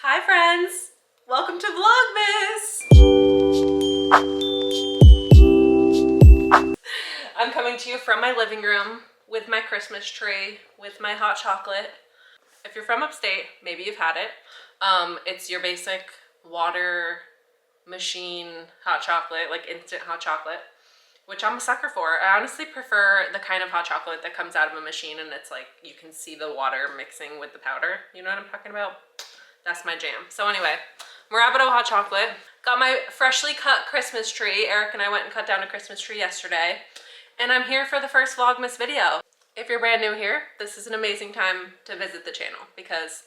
Hi friends! Welcome to Vlogmas! I'm coming to you from my living room with my Christmas tree, with my hot chocolate. If you're from upstate, maybe you've had it. It's your basic water machine hot chocolate, like instant hot chocolate, which I'm a sucker for. I honestly prefer the kind of hot chocolate that comes out of a machine and it's like you can see the water mixing with the powder. You know what I'm talking about? That's my jam. So anyway, Marabito hot chocolate. Got my freshly cut Christmas tree. Eric and I went and cut down a Christmas tree yesterday. And I'm here for the first Vlogmas video. If you're brand new here, this is an amazing time to visit the channel because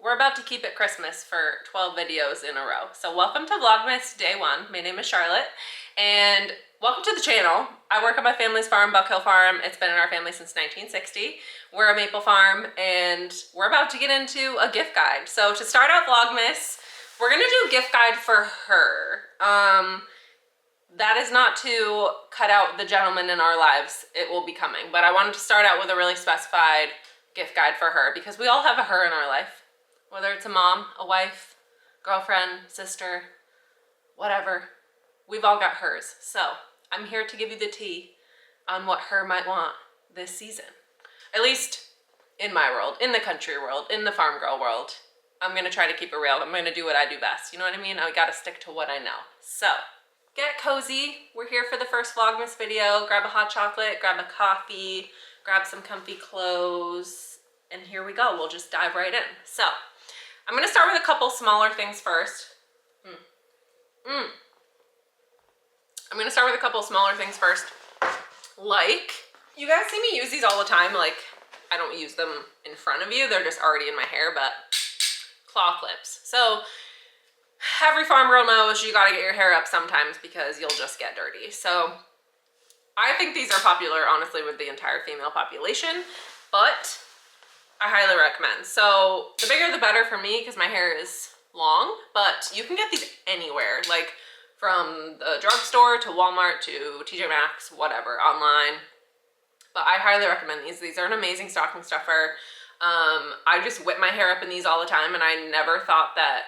we're about to keep it Christmas for 12 videos in a row. So welcome to Vlogmas Day 1. My name is Charlotte and welcome to the channel. I work on my family's farm, Buck Hill Farm. It's been in our family since 1960. We're a maple farm and we're about to get into a gift guide. So to start out Vlogmas, we're gonna do a gift guide for her. That is not to cut out the gentleman in our lives. It will be coming. But I wanted to start out with a really specified gift guide for her because we all have a her in our life. Whether it's a mom, a wife, girlfriend, sister, whatever. We've all got hers. So I'm here to give you the tea on what her might want this season. At least in my world, in the country world, in the farm girl world. I'm gonna try to keep it real. I'm gonna do what I do best. You know what I mean? I gotta stick to what I know. So get cozy. We're here for the first Vlogmas video. Grab a hot chocolate, grab a coffee, grab some comfy clothes, and here we go. We'll just dive right in. So I'm gonna start with a couple smaller things first. I'm gonna start with a couple smaller things first. Like, you guys see me use these all the time. Like, I don't use them in front of you. They're just already in my hair, but claw clips. So every farm girl knows you gotta get your hair up sometimes because you'll just get dirty. So I think these are popular, honestly, with the entire female population, but I highly recommend. So the bigger the better for me because my hair is long, but you can get these anywhere, like from the drugstore to Walmart to TJ Maxx, whatever, online. But I highly recommend these. These are an amazing stocking stuffer. I just whip my hair up in these all the time, and I never thought that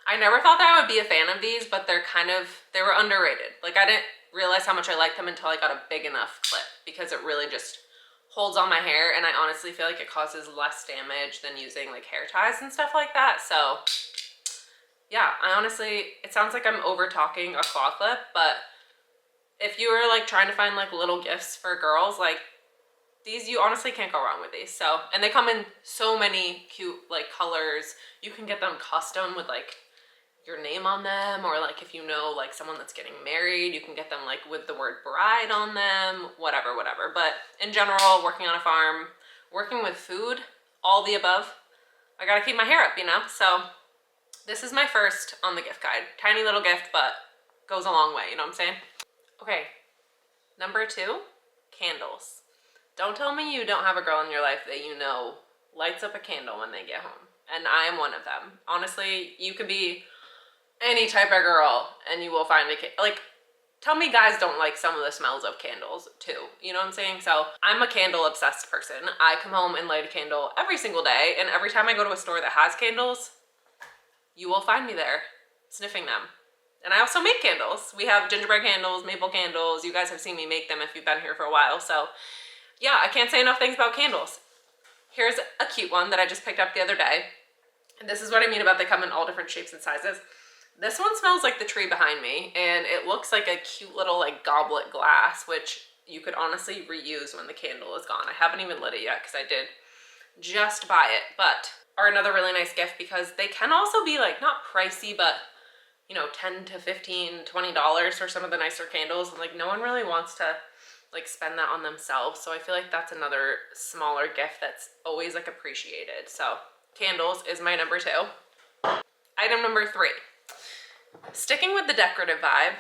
I would be a fan of these, but they were underrated. Like, I didn't realize how much I liked them until I got a big enough clip because it really just holds on my hair, and I honestly feel like it causes less damage than using like hair ties and stuff like that. So yeah, it sounds like I'm over talking a claw clip, but if you were like trying to find like little gifts for girls, like these, you honestly can't go wrong with these. So, and they come in so many cute like colors. You can get them custom with like your name on them, or like if you know like someone that's getting married, you can get them like with the word bride on them, whatever. But in general, working on a farm, working with food, all the above, I gotta keep my hair up, you know? So this is my first on the gift guide. Tiny little gift, but goes a long way, you know what I'm saying? Okay, number 2, candles. Don't tell me you don't have a girl in your life that you know lights up a candle when they get home. And I am one of them. Honestly, you could be any type of girl and you will find a candle. Like, tell me guys don't like some of the smells of candles too. You know what I'm saying? So I'm a candle obsessed person. I come home and light a candle every single day. And every time I go to a store that has candles, you will find me there sniffing them. And I also make candles. We have gingerbread candles, maple candles. You guys have seen me make them if you've been here for a while. So yeah, I can't say enough things about candles. Here's a cute one that I just picked up the other day. And this is what I mean about they come in all different shapes and sizes. This one smells like the tree behind me, and it looks like a cute little like goblet glass, which you could honestly reuse when the candle is gone. I haven't even lit it yet because I did just buy it, but are another really nice gift because they can also be like not pricey, but you know, $10 to $15, $20 for some of the nicer candles. And like no one really wants to like spend that on themselves. So I feel like that's another smaller gift that's always like appreciated. So candles is my number 2. Item number 3. Sticking with the decorative vibe,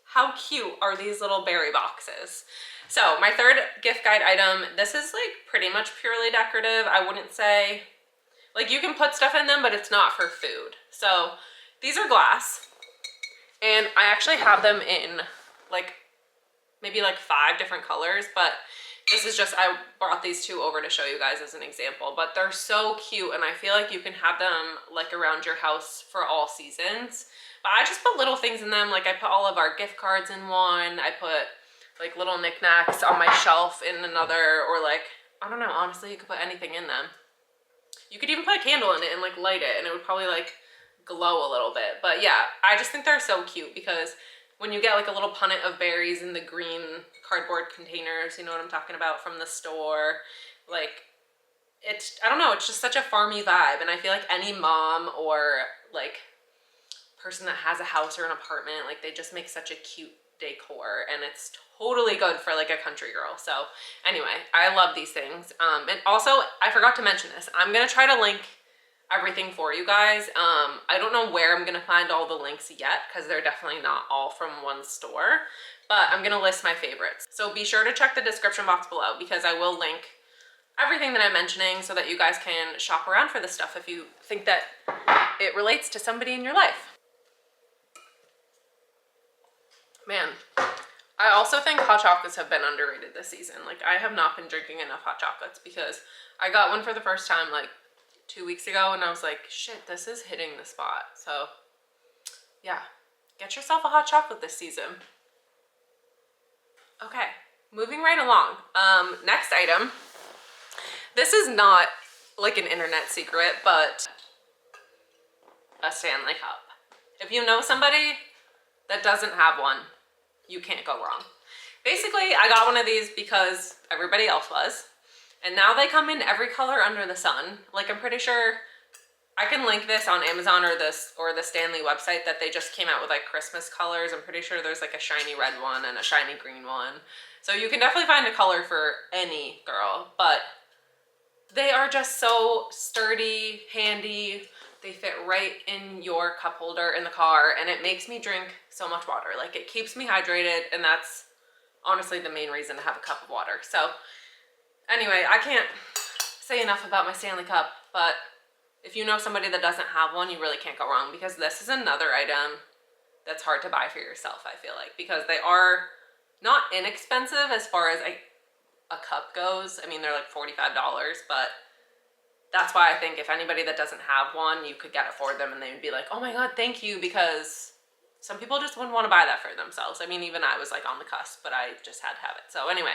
how cute are these little berry boxes? So my third gift guide item, this is like pretty much purely decorative. I wouldn't say, like you can put stuff in them, but it's not for food. So these are glass, and I actually have them in like maybe like 5 different colors, but This is just, I brought these two over to show you guys as an example, but they're so cute, and I feel like you can have them like around your house for all seasons. But I just put little things in them, like I put all of our gift cards in one, I put like little knickknacks on my shelf in another, or like, I don't know, honestly, you could put anything in them. You could even put a candle in it and like light it, and it would probably like glow a little bit. But yeah, I just think they're so cute because when you get like a little punnet of berries in the green cardboard containers, you know what I'm talking about, from the store, like it's, I don't know, it's just such a farmy vibe. And I feel like any mom or like person that has a house or an apartment, like they just make such a cute decor, and it's totally good for like a country girl. So anyway, I love these things. And also I forgot to mention this, I'm gonna try to link everything for you guys. I don't know where I'm gonna find all the links yet, because they're definitely not all from one store, but I'm gonna list my favorites. So be sure to check the description box below, because I will link everything that I'm mentioning so that you guys can shop around for this stuff if you think that it relates to somebody in your life. Man, I also think hot chocolates have been underrated this season. Like I have not been drinking enough hot chocolates, because I got one for the first time like 2 weeks ago, and I was like, shit, this is hitting the spot. So yeah, get yourself a hot chocolate this season. Okay, moving right along. Next item. This is not like an internet secret, but a Stanley cup. If you know somebody that doesn't have one, you can't go wrong. Basically, I got one of these because everybody else was. And now they come in every color under the sun. Like I'm pretty sure I can link this on Amazon or the Stanley website, that they just came out with like Christmas colors. I'm pretty sure there's like a shiny red one and a shiny green one. So you can definitely find a color for any girl, but they are just so sturdy, handy. They fit right in your cup holder in the car, and it makes me drink so much water. Like it keeps me hydrated, and that's honestly the main reason to have a cup of water. So anyway, I can't say enough about my Stanley cup, but if you know somebody that doesn't have one, you really can't go wrong, because this is another item that's hard to buy for yourself, I feel like, because they are not inexpensive as far as a cup goes. I mean, they're like $45, but that's why I think if anybody that doesn't have one, you could get it for them, and they would be like, oh my God, thank you, because some people just wouldn't want to buy that for themselves. I mean, even I was like on the cusp, but I just had to have it. So anyway,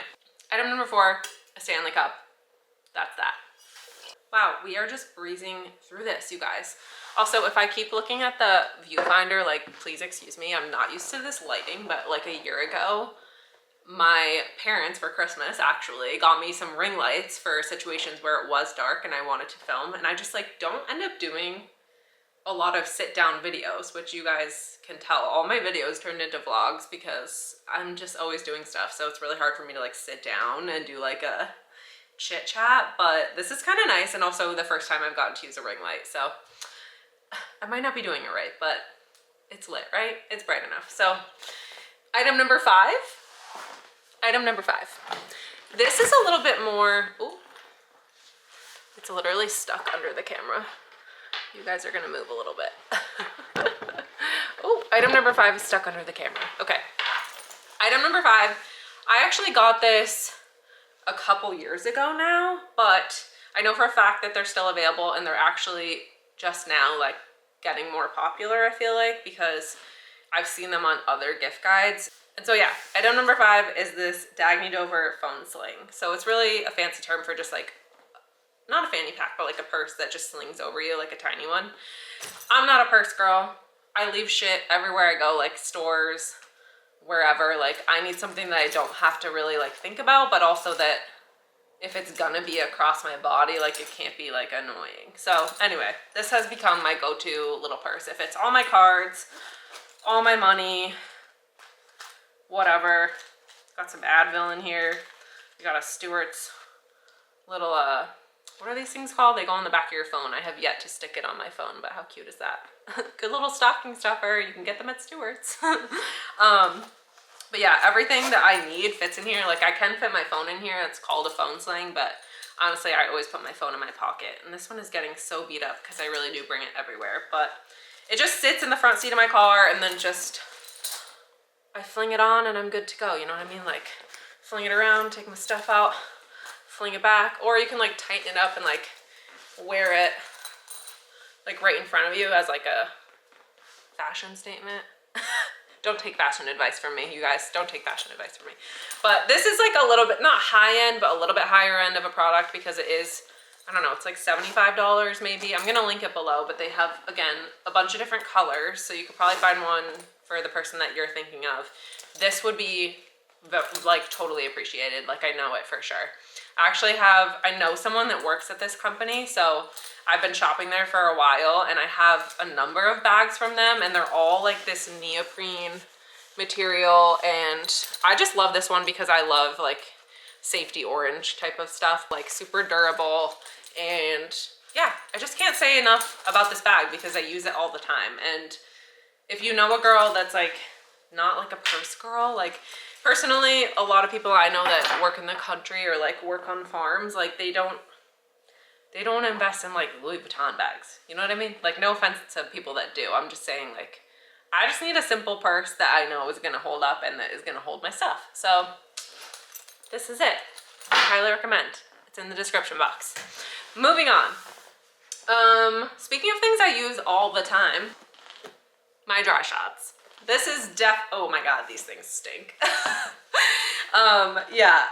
item number 4, a Stanley cup. That's that. Wow, we are just breezing through this, you guys. Also, if I keep looking at the viewfinder, like, please excuse me, I'm not used to this lighting, but like a year ago, my parents for Christmas actually got me some ring lights for situations where it was dark and I wanted to film, and I just like don't end up doing a lot of sit down videos, which you guys can tell all my videos turned into vlogs because I'm just always doing stuff. So it's really hard for me to like sit down and do like a chit chat, but this is kind of nice. And also the first time I've gotten to use a ring light. So I might not be doing it right, but it's lit, right? It's bright enough. So item number 5. Item number 5. This is a little bit more, ooh, it's literally stuck under the camera. You guys are gonna move a little bit. Oh, item number 5 is stuck under the camera. Okay. Item number 5, I actually got this a couple years ago now, but I know for a fact that they're still available, and they're actually just now like getting more popular, I feel like, because I've seen them on other gift guides. And so yeah, item number 5 is this DAGNE Dover phone sling. So it's really a fancy term for just like, not a fanny pack, but like a purse that just slings over you, like a tiny one. I'm not a purse girl. I leave shit everywhere I go, like stores, wherever. Like I need something that I don't have to really like think about, but also that if it's gonna be across my body, like it can't be like annoying. So anyway, this has become my go-to little purse. If it's all my cards, all my money, whatever. Got some Advil in here. We got a Stewart's little, what are these things called? They go on the back of your phone. I have yet to stick it on my phone, but how cute is that? Good little stocking stuffer. You can get them at Stewart's. But yeah, everything that I need fits in here. Like I can fit my phone in here. It's called a phone sling, but honestly, I always put my phone in my pocket. And this one is getting so beat up because I really do bring it everywhere. But it just sits in the front seat of my car, and then just I fling it on and I'm good to go. You know what I mean? Like fling it around, take my stuff out, fling it back, or you can like tighten it up and like wear it like right in front of you as like a fashion statement. Don't take fashion advice from me, you guys. Don't take fashion advice from me. But this is like a little bit, not high end, but a little bit higher end of a product because it is, I don't know, it's like $75 maybe. I'm gonna link it below, but they have, again, a bunch of different colors. So you could probably find one for the person that you're thinking of. This would be like totally appreciated. Like I know it for sure. I know someone that works at this company, so I've been shopping there for a while and I have a number of bags from them and they're all like this neoprene material, and I just love this one because I love like safety orange type of stuff, like super durable. And yeah, I just can't say enough about this bag because I use it all the time. And if you know a girl that's like not like a purse girl, like personally, a lot of people I know that work in the country or like work on farms, like they don't invest in like Louis Vuitton bags. You know what I mean? Like no offense to people that do. I'm just saying like, I just need a simple purse that I know is gonna hold up and that is gonna hold my stuff. So this is it. I highly recommend. It's in the description box. Moving on. Speaking of things I use all the time, my Dryshods. This is oh my God, these things stink. Yeah,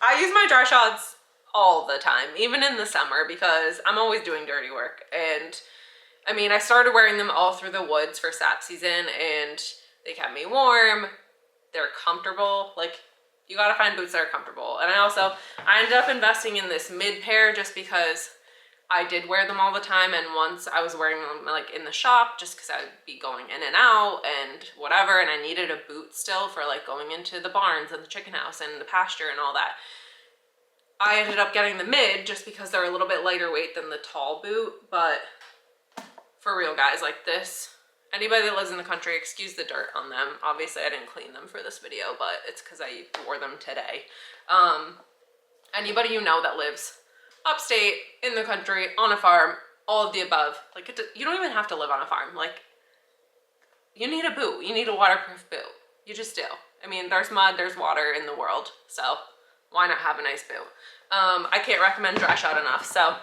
I use my Dryshods all the time, even in the summer, because I'm always doing dirty work. And I mean, I started wearing them all through the woods for sap season and they kept me warm. They're comfortable. Like you gotta find boots that are comfortable. And I ended up investing in this mid pair just because I did wear them all the time, and once I was wearing them like in the shop just because I would be going in and out and whatever, and I needed a boot still for like going into the barns and the chicken house and the pasture and all that. I ended up getting the mid just because they're a little bit lighter weight than the tall boot. But for real guys, like this, anybody that lives in the country, excuse the dirt on them. Obviously I didn't clean them for this video, but it's because I wore them today. Anybody you know that lives upstate, in the country, on a farm, all of the above, like you don't even have to live on a farm. Like you need a boot, you need a waterproof boot. You just do. I mean, there's mud, there's water in the world, so why not have a nice boot? I can't recommend Dryshod enough. So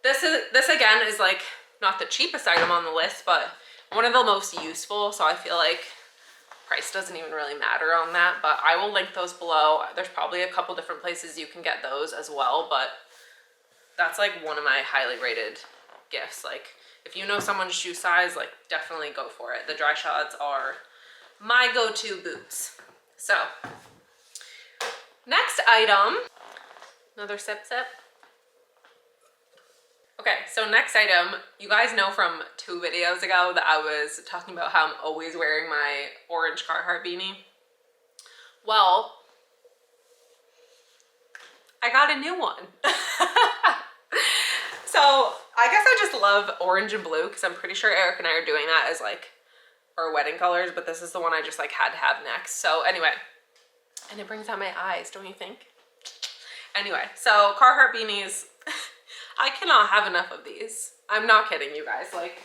this again is like not the cheapest item on the list, but one of the most useful. So I feel like price doesn't even really matter on that, but I will link those below. There's probably a couple different places you can get those as well, but that's like one of my highly rated gifts. Like if you know someone's shoe size, like definitely go for it. The Dryshods are my go-to boots. So next item, another sip. Okay, so next item, you guys know from 2 videos ago that I was talking about how I'm always wearing my orange Carhartt beanie. Well, I got a new one. So I guess I just love orange and blue because I'm pretty sure Eric and I are doing that as like our wedding colors, but this is the one I just like had to have next. So anyway, and it brings out my eyes, don't you think? Anyway, so Carhartt beanies, I cannot have enough of these. I'm not kidding you guys. Like,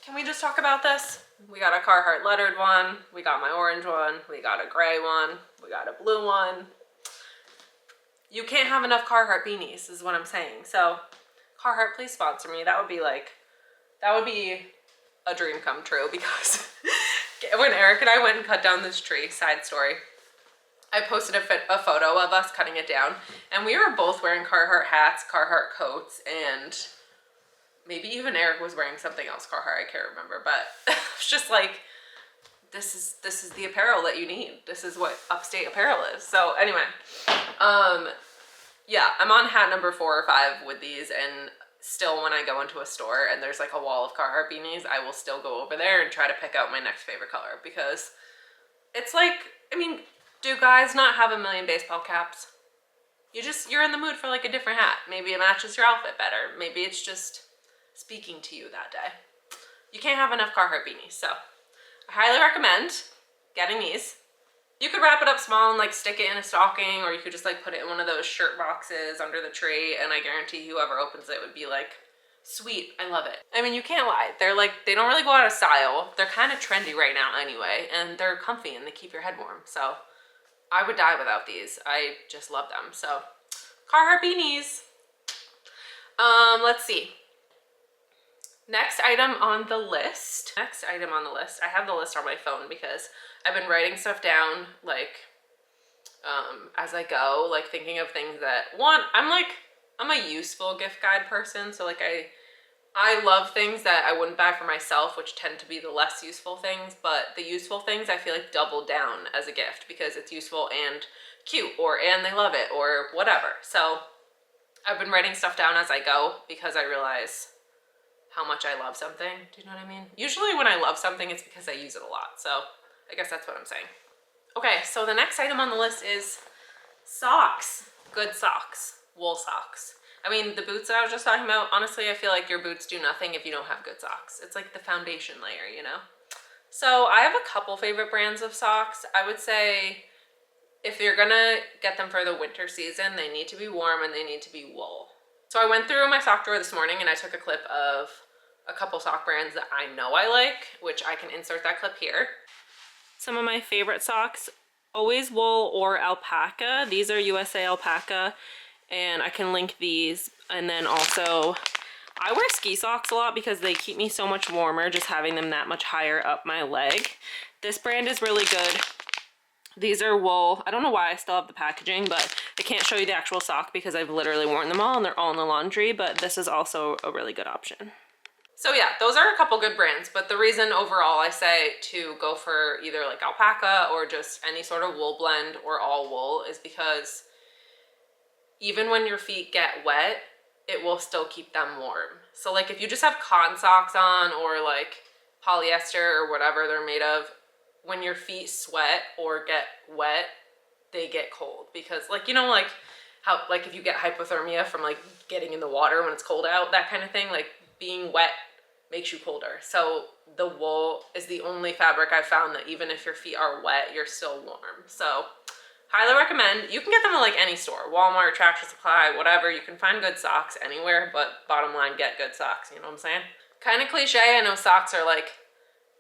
can we just talk about this? We got a Carhartt lettered one. We got my orange one. We got a gray one. We got a blue one. You can't have enough Carhartt beanies is what I'm saying. So Carhartt, please sponsor me. That would be a dream come true, because when Eric and I went and cut down this tree, side story, I posted a photo of us cutting it down, and we were both wearing Carhartt hats, Carhartt coats, and maybe even Eric was wearing something else Carhartt, I can't remember, but it's just like, this is the apparel that you need. This is what upstate apparel is. So anyway, yeah, I'm on hat number 4 or 5 with these, and still when I go into a store and there's like a wall of Carhartt beanies, I will still go over there and try to pick out my next favorite color, because it's like, I mean, do guys not have a million baseball caps? You're in the mood for like a different hat. Maybe it matches your outfit better. Maybe it's just speaking to you that day. You can't have enough Carhartt beanies, so I highly recommend getting these. You could wrap it up small and like stick it in a stocking, or you could just like put it in one of those shirt boxes under the tree, and I guarantee whoever opens it would be like, sweet, I love it. I mean, you can't lie. They're like, they don't really go out of style. They're kind of trendy right now anyway, and they're comfy and they keep your head warm. So I would die without these. I just love them. So Carhartt beanies. Let's see. Next item on the list. I have the list on my phone because I've been writing stuff down like as I go, like thinking of things that I'm a useful gift guide person. So like I love things that I wouldn't buy for myself, which tend to be the less useful things, but the useful things I feel like double down as a gift because it's useful and cute, and they love it or whatever. So I've been writing stuff down as I go because I realize how much I love something. Do you know what I mean? Usually when I love something, it's because I use it a lot. So I guess that's what I'm saying. Okay, so the next item on the list is socks. Good socks, wool socks. I mean, the boots that I was just talking about, honestly, I feel like your boots do nothing if you don't have good socks. It's like the foundation layer, you know? So I have a couple favorite brands of socks. I would say if you're gonna get them for the winter season, they need to be warm and they need to be wool. So I went through my sock drawer this morning and I took a clip of a couple sock brands that I know I like, which I can insert that clip here. Some of my favorite socks, always wool or alpaca. These are USA alpaca, and I can link these. And then also, I wear ski socks a lot because they keep me so much warmer just having them that much higher up my leg. This brand is really good. These are wool. I don't know why I still have the packaging, but I can't show you the actual sock because I've literally worn them all and they're all in the laundry, but this is also a really good option. So yeah, those are a couple good brands, but the reason overall I say to go for either like alpaca or just any sort of wool blend or all wool is because even when your feet get wet, it will still keep them warm. So like if you just have cotton socks on or like polyester or whatever they're made of, when your feet sweat or get wet, they get cold because like, you know, like how, like if you get hypothermia from like getting in the water when it's cold out, that kind of thing, like being wet makes you colder. So the wool is the only fabric I've found that even if your feet are wet, you're still warm. So highly recommend. You can get them at like any store, Walmart, Tractor Supply, whatever. You can find good socks anywhere, but bottom line, get good socks. You know what I'm saying? Kind of cliche. I know socks are like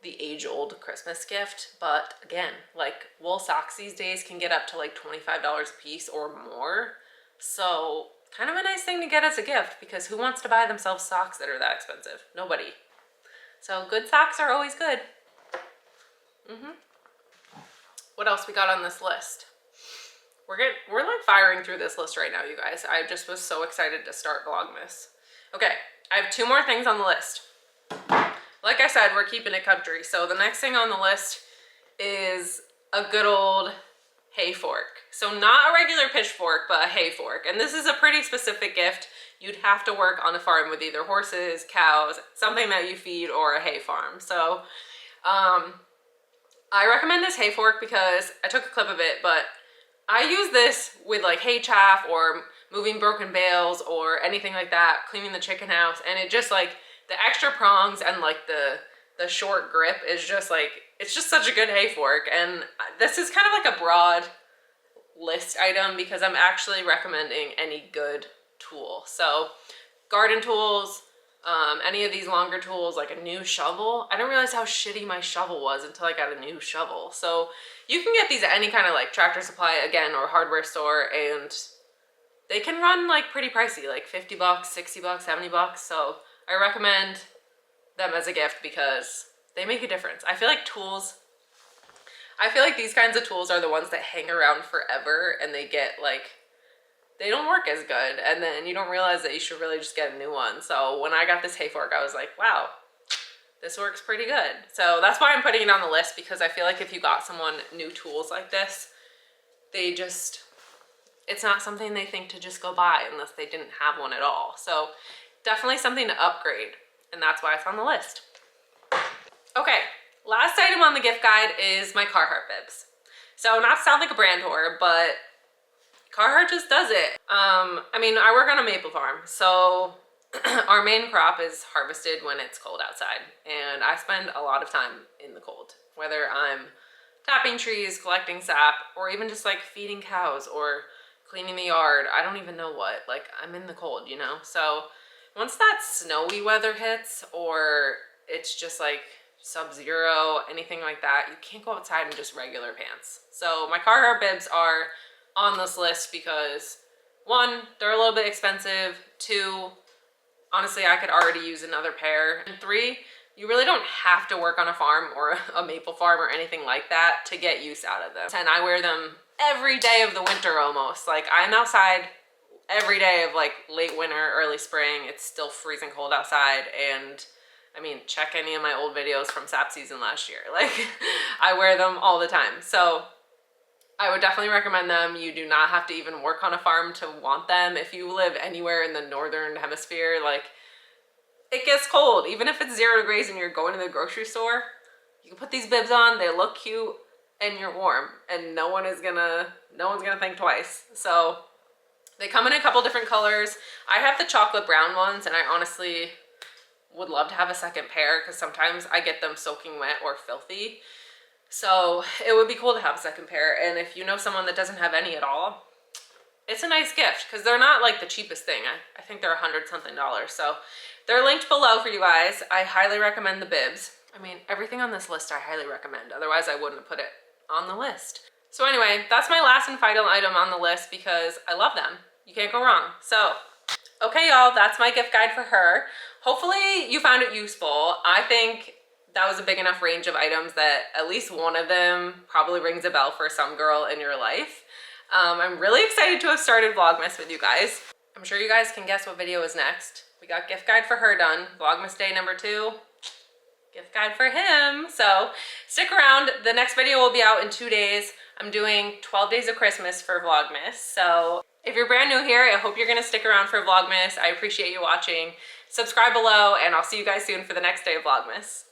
the age-old Christmas gift, but again, like wool socks these days can get up to like $25 a piece or more. So kind of a nice thing to get as a gift because who wants to buy themselves socks that are that expensive? Nobody. So good socks are always good. What else we got on this list? We're like firing through this list right now, you guys. I just was so excited to start Vlogmas. Okay, I have 2 more things on the list. Like I said, we're keeping it country. So the next thing on the list is a good old hay fork. So not a regular pitchfork, but a hay fork. And this is a pretty specific gift. You'd have to work on a farm with either horses, cows, something that you feed, or a hay farm. So I recommend this hay fork because I took a clip of it, but I use this with like hay chaff or moving broken bales or anything like that, cleaning the chicken house, and it just like the extra prongs and like the short grip is just like, it's just such a good hay fork. And this is kind of like a broad list item because I'm actually recommending any good tool. So garden tools, any of these longer tools, like a new shovel. I didn't realize how shitty my shovel was until I got a new shovel. So you can get these at any kind of like Tractor Supply again or hardware store, and they can run like pretty pricey, like 50 bucks, 60 bucks, 70 bucks. So I recommend them as a gift because they make a difference. I feel like these kinds of tools are the ones that hang around forever and they get like, they don't work as good, and then you don't realize that you should really just get a new one. So when I got this hay fork, I was like, wow, this works pretty good. So that's why I'm putting it on the list, because I feel like if you got someone new tools like this, they just, it's not something they think to just go buy unless they didn't have one at all. So definitely something to upgrade, and that's why it's on the list. Okay, last item on the gift guide is my Carhartt bibs. So not to sound like a brand whore, but Carhartt just does it. I mean, I work on a maple farm, so our main crop is harvested when it's cold outside, and I spend a lot of time in the cold, whether I'm tapping trees, collecting sap, or even just like feeding cows or cleaning the yard. I don't even know what, like I'm in the cold, you know? So once that snowy weather hits, or it's just like Sub-Zero, anything like that. You can't go outside in just regular pants. So my Carhartt bibs are on this list because 1, they're a little bit expensive. 2, honestly, I could already use another pair. And 3, you really don't have to work on a farm or a maple farm or anything like that to get use out of them. And I wear them every day of the winter almost. Like, I'm outside every day of like late winter, early spring. It's still freezing cold outside, and I mean, check any of my old videos from sap season last year. Like, I wear them all the time. So I would definitely recommend them. You do not have to even work on a farm to want them. If you live anywhere in the northern hemisphere, like, it gets cold. Even if it's 0 degrees and you're going to the grocery store, you can put these bibs on, they look cute, and you're warm, and no one's gonna think twice. So they come in a couple different colors. I have the chocolate brown ones, and I honestly would love to have a second pair because sometimes I get them soaking wet or filthy. So it would be cool to have a second pair. And if you know someone that doesn't have any at all, it's a nice gift because they're not like the cheapest thing. I think they're $100-something. So they're linked below for you guys. I highly recommend the bibs. I mean, everything on this list I highly recommend. Otherwise I wouldn't have put it on the list. So anyway, that's my last and final item on the list because I love them. You can't go wrong. So, okay y'all, that's my gift guide for her. Hopefully you found it useful. I think that was a big enough range of items that at least one of them probably rings a bell for some girl in your life. I'm really excited to have started Vlogmas with you guys. I'm sure you guys can guess what video is next. We got gift guide for her done. Vlogmas day number 2. Gift guide for him. So stick around. The next video will be out in 2 days. I'm doing 12 days of Christmas for Vlogmas. So if you're brand new here, I hope you're gonna stick around for Vlogmas. I appreciate you watching. Subscribe below, and I'll see you guys soon for the next day of Vlogmas.